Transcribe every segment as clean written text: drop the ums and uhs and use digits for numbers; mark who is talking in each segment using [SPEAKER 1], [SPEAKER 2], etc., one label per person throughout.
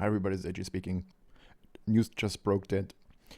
[SPEAKER 1] Hi everybody, it's AJ speaking. News just broke that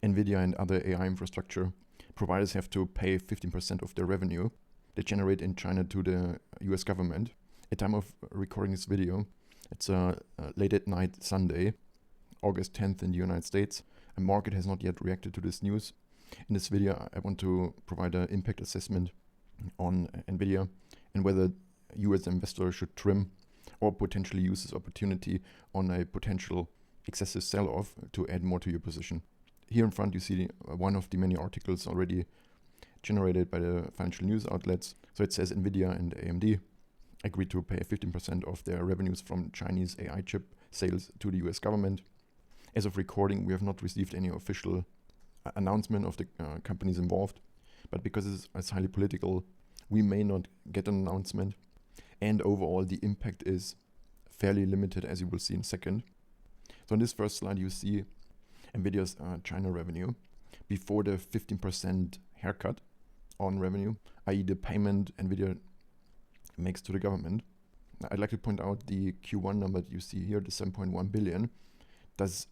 [SPEAKER 1] Nvidia and other AI infrastructure providers have to pay 15% of their revenue they generate in China to the US government. At time of recording this video, it's late at night Sunday, August 10th in the United States. A market has not yet reacted to this news. In this video, I want to provide an impact assessment on Nvidia and whether you as an investor should trim or potentially use this opportunity on a potential excessive sell-off to add more to your position. Here in front you see one of the many articles already generated by the financial news outlets. So it says Nvidia and AMD agreed to pay 15% of their revenues from Chinese AI chip sales to the US government. As of recording, we have not received any official announcement of the companies involved, but because it's highly political, we may not get an announcement. And overall, the impact is fairly limited, as you will see in a second. So on this first slide, you see Nvidia's China revenue before the 15% haircut on revenue, i.e. the payment Nvidia makes to the government. I'd like to point out the Q1 number that you see here, the 7.1 billion, does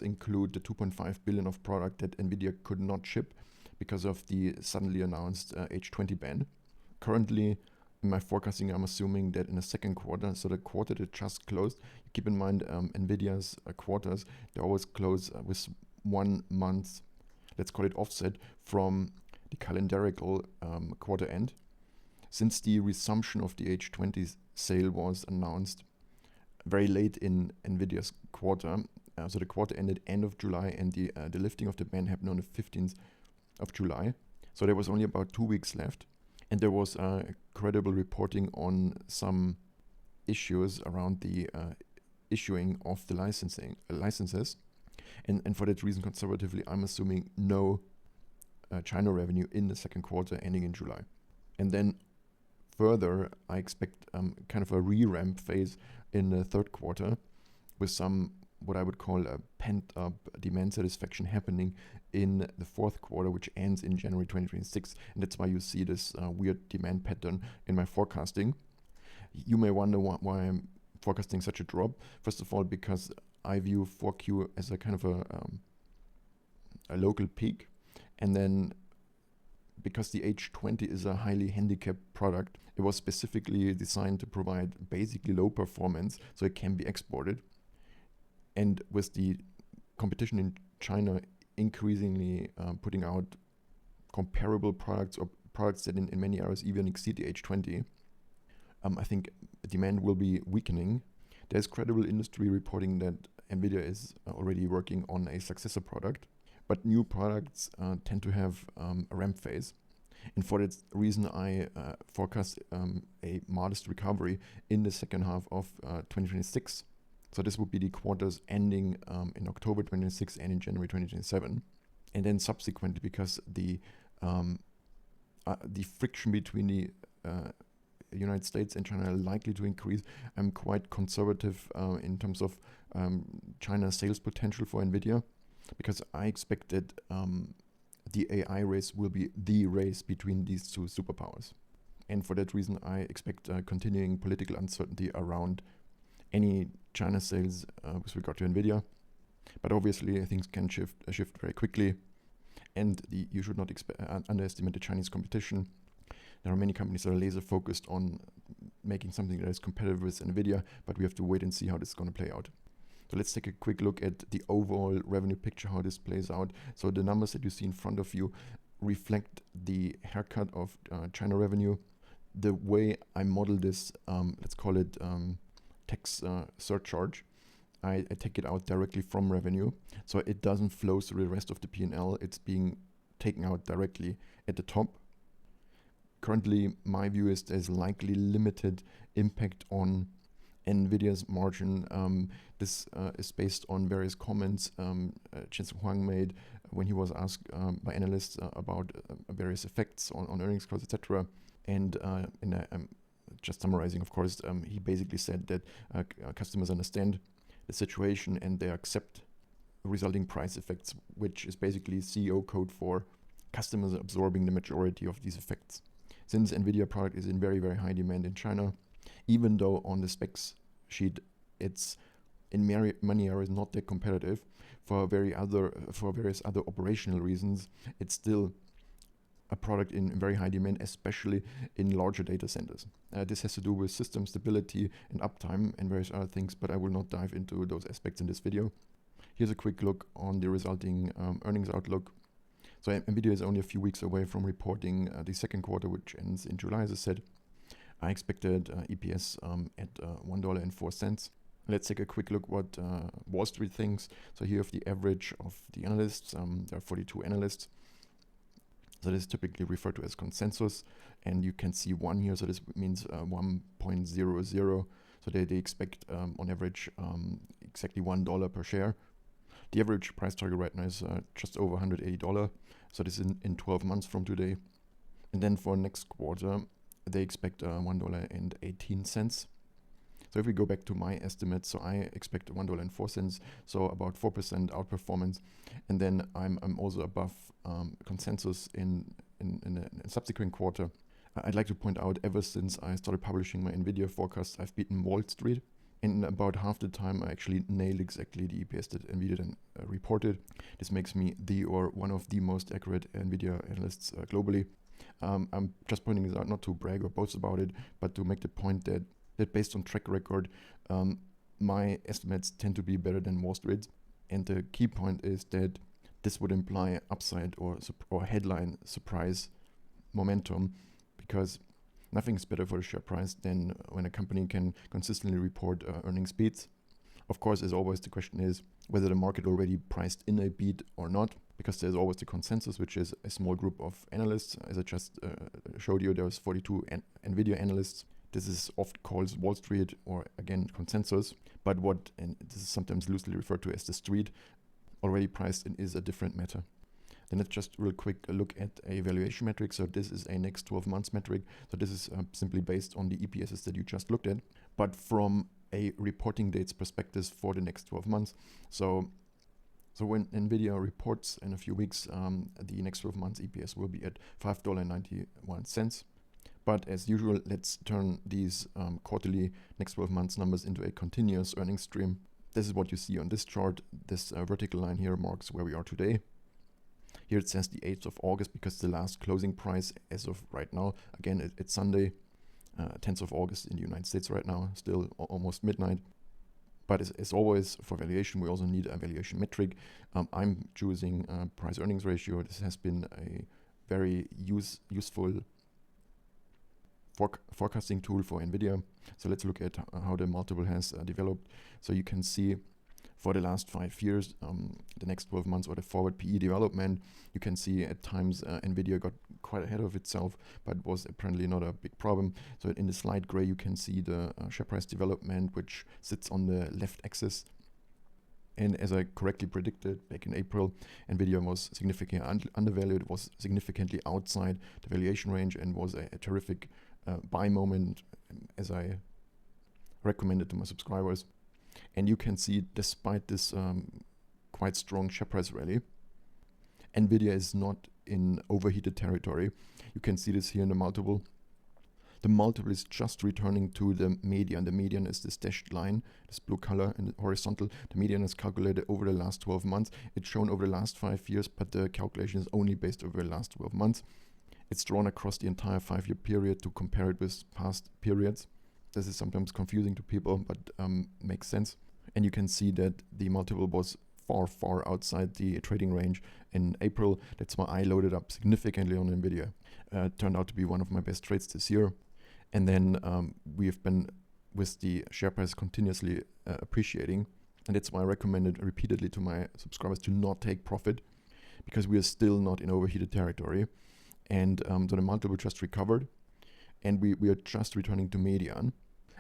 [SPEAKER 1] include the 2.5 billion of product that Nvidia could not ship because of the suddenly announced H20 ban. Currently, in my forecasting, I'm assuming that in the second quarter, so the quarter that just closed, keep in mind Nvidia's quarters, they always close with 1 month, let's call it offset, from the calendarical quarter end. Since the resumption of the H20 sale was announced very late in Nvidia's quarter, so the quarter ended end of July and the lifting of the ban happened on the 15th of July. So there was only about 2 weeks left. And there was credible reporting on some issues around the issuing of the licenses. And for that reason, conservatively, I'm assuming no China revenue in the second quarter ending in July. And then further, I expect kind of a re-ramp phase in the third quarter with some what I would call a pent-up demand satisfaction happening in the fourth quarter, which ends in January 2026. And that's why you see this weird demand pattern in my forecasting. You may wonder why I'm forecasting such a drop. First of all, because I view 4Q as a kind of a local peak. And then because the H20 is a highly handicapped product, it was specifically designed to provide basically low performance so it can be exported. And with the competition in China increasingly putting out comparable products or products that in many areas even exceed the H20, I think demand will be weakening. There's credible industry reporting that Nvidia is already working on a successor product, but new products tend to have a ramp phase. And for that reason, I forecast a modest recovery in the second half of 2026. So this would be the quarters ending in October 2026 and in January 2027. And then subsequently, because the friction between the United States and China are likely to increase, I'm quite conservative in terms of China's sales potential for Nvidia, because I expect that the AI race will be the race between these two superpowers. And for that reason, I expect continuing political uncertainty around any China sales with regard to Nvidia, but obviously things can shift very quickly, and you should not underestimate the Chinese competition. There are many companies that are laser focused on making something that is competitive with Nvidia, but we have to wait and see how this is going to play out. So let's take a quick look at the overall revenue picture, how this plays out. So the numbers that you see in front of you reflect the haircut of China revenue. The way I model this, let's call it tax surcharge, I take it out directly from revenue, so it doesn't flow through the rest of the P&L. It's being taken out directly at the top. Currently, my view is there's likely limited impact on Nvidia's margin. This is based on various comments Jensen Huang made when he was asked by analysts about various effects on earnings growth, etc. And just summarizing, of course, he basically said that customers understand the situation and they accept resulting price effects, which is basically CEO code for customers absorbing the majority of these effects. Since Nvidia product is in very, very high demand in China, even though on the specs sheet it's in many areas not that competitive. For various other operational reasons, it's still a product in very high demand, especially in larger data centers. This has to do with system stability and uptime and various other things, but I will not dive into those aspects in this video. Here's a quick look on the resulting earnings outlook. So Nvidia is only a few weeks away from reporting the second quarter, which ends in July, as I said. I expected EPS at $1.04. Let's take a quick look what Wall Street thinks. So here have the average of the analysts. There are 42 analysts. So this is typically referred to as consensus. And you can see 1 here, so this means 1.00. So they expect on average exactly $1 per share. The average price target right now is just over $180. So this is in 12 months from today. And then for next quarter, they expect $1.18. So if we go back to my estimates, so I expect $1.04, so about 4% outperformance. And then I'm also above consensus in a subsequent quarter. I'd like to point out, ever since I started publishing my Nvidia forecast, I've beaten Wall Street. And about half the time, I actually nailed exactly the EPS that Nvidia then reported. This makes me one of the most accurate Nvidia analysts globally. I'm just pointing this out not to brag or boast about it, but to make the point that based on track record, my estimates tend to be better than Wall Street. And the key point is that this would imply upside or headline surprise momentum, because nothing is better for the share price than when a company can consistently report earnings beats. Of course, as always, the question is whether the market already priced in a beat or not, because there's always the consensus, which is a small group of analysts. As I just showed you, there's 42 Nvidia analysts. This is often called Wall Street, or again, consensus. But and this is sometimes loosely referred to as the street, already priced in is a different matter. Then let's just real quick look at a valuation metric. So this is a next 12 months metric. So this is simply based on the EPSs that you just looked at, but from a reporting dates perspective for the next 12 months. So when Nvidia reports in a few weeks, the next 12 months EPS will be at $5.91. But as usual, let's turn these quarterly next 12 months numbers into a continuous earnings stream. This is what you see on this chart. This vertical line here marks where we are today. Here it says the 8th of August because the last closing price as of right now, again, it's Sunday, 10th of August in the United States right now, still almost midnight. But as always, for valuation, we also need a valuation metric. I'm choosing price earnings ratio. This has been a very useful forecasting tool for Nvidia. So let's look at how the multiple has developed. So you can see for the last 5 years, the next 12 months, or the forward PE development, you can see at times Nvidia got quite ahead of itself, but was apparently not a big problem. So in the light gray, you can see the share price development, which sits on the left axis. And as I correctly predicted back in April, Nvidia was significantly undervalued, was significantly outside the valuation range, and was a terrific buy moment, as I recommended to my subscribers. And you can see, despite this quite strong share price rally, Nvidia is not in overheated territory. You can see this here in the multiple. The multiple is just returning to the median. The median is this dashed line, this blue color in the horizontal. The median is calculated over the last 12 months. It's shown over the last 5 years, but the calculation is only based over the last 12 months. It's drawn across the entire 5-year period to compare it with past periods. This is sometimes confusing to people, but makes sense. And you can see that the multiple was far outside the trading range in April. That's why I loaded up significantly on Nvidia. Turned out to be one of my best trades this year. And then we have been, with the share price continuously appreciating, and that's why I recommended repeatedly to my subscribers to not take profit, because we are still not in overheated territory. And so the multiple just recovered, and we are just returning to median.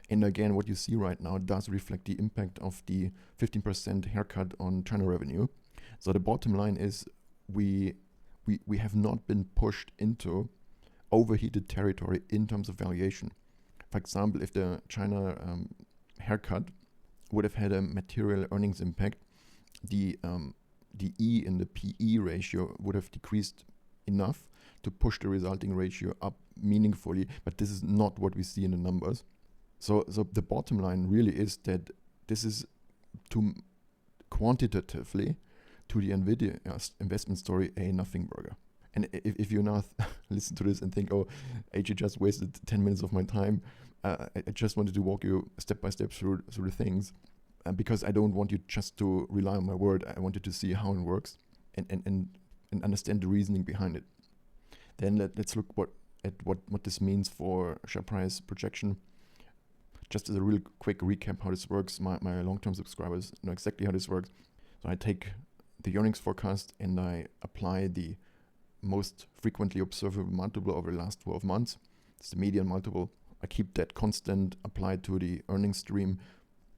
[SPEAKER 1] And again, what you see right now does reflect the impact of the 15% haircut on China revenue. So the bottom line is we have not been pushed into overheated territory in terms of valuation. For example, if the China haircut would have had a material earnings impact, the E in the PE ratio would have decreased enough to push the resulting ratio up meaningfully, but this is not what we see in the numbers. So the bottom line really is that this is to quantitatively to the Nvidia investment story a nothing burger. And if you now listen to this and think, oh, AJ just wasted 10 minutes of my time, I just wanted to walk you step by step through the things, because I don't want you just to rely on my word. I wanted to see how it works and understand the reasoning behind it. Then let's look at what this means for share price projection. Just as a real quick recap how this works, my long-term subscribers know exactly how this works. So I take the earnings forecast and I apply the most frequently observable multiple over the last 12 months. It's the median multiple. I keep that constant, apply to the earnings stream,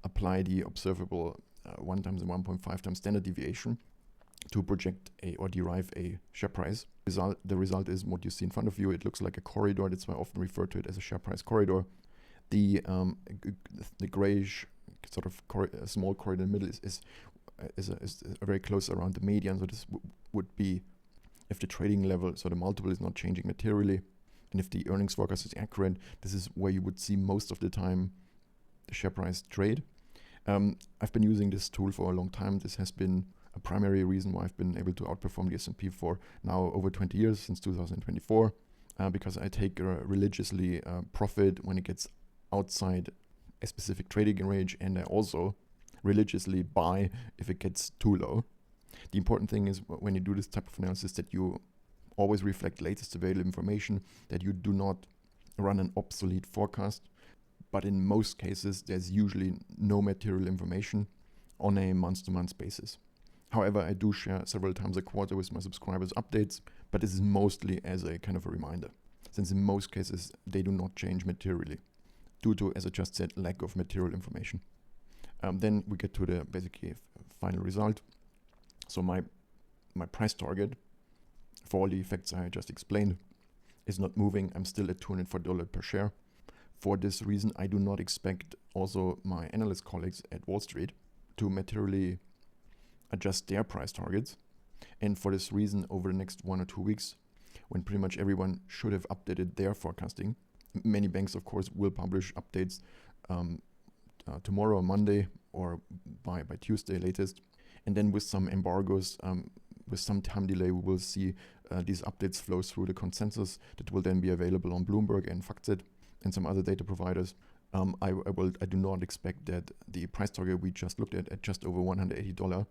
[SPEAKER 1] apply the observable 1 times and 1.5 times standard deviation to project or derive a share price. The result is what you see in front of you. It looks like a corridor. That's why I often refer to it as a share price corridor. The grayish sort of small corridor in the middle is very close around the median. So this would be if the trading level, so the multiple is not changing materially, and if the earnings forecast is accurate, this is where you would see most of the time the share price trade. I've been using this tool for a long time. This has been a primary reason why I've been able to outperform the S&P for now over 20 years, since 2024, because I take religiously profit when it gets outside a specific trading range, and I also religiously buy if it gets too low. The important thing is when you do this type of analysis that you always reflect latest available information, that you do not run an obsolete forecast. But in most cases, there's usually no material information on a month-to-month basis. However, I do share several times a quarter with my subscribers updates, but this is mostly as a kind of a reminder, since in most cases, they do not change materially due to, as I just said, lack of material information. Then we get to the basically final result. So my price target for all the effects I just explained is not moving. I'm still at $204 per share. For this reason, I do not expect also my analyst colleagues at Wall Street to materially adjust their price targets. And for this reason, over the next 1 or 2 weeks, when pretty much everyone should have updated their forecasting, many banks, of course, will publish updates tomorrow or Monday or by Tuesday latest. And then with some embargoes, with some time delay, we will see these updates flow through the consensus that will then be available on Bloomberg and FactSet and some other data providers. I do not expect that the price target we just looked at just over $180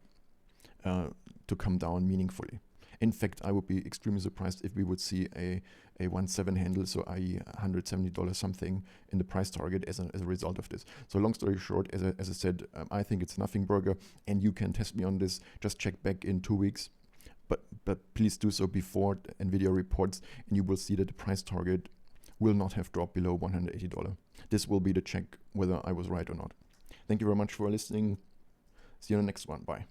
[SPEAKER 1] to come down meaningfully. In fact, I would be extremely surprised if we would see a 1.7 handle, so i.e. $170 something in the price target as a result of this. So long story short, as I said, I think it's nothing burger, and you can test me on this. Just check back in 2 weeks, but please do so before Nvidia reports, and you will see that the price target will not have dropped below $180. This will be the check whether I was right or not. Thank you very much for listening. See you on the next one. Bye.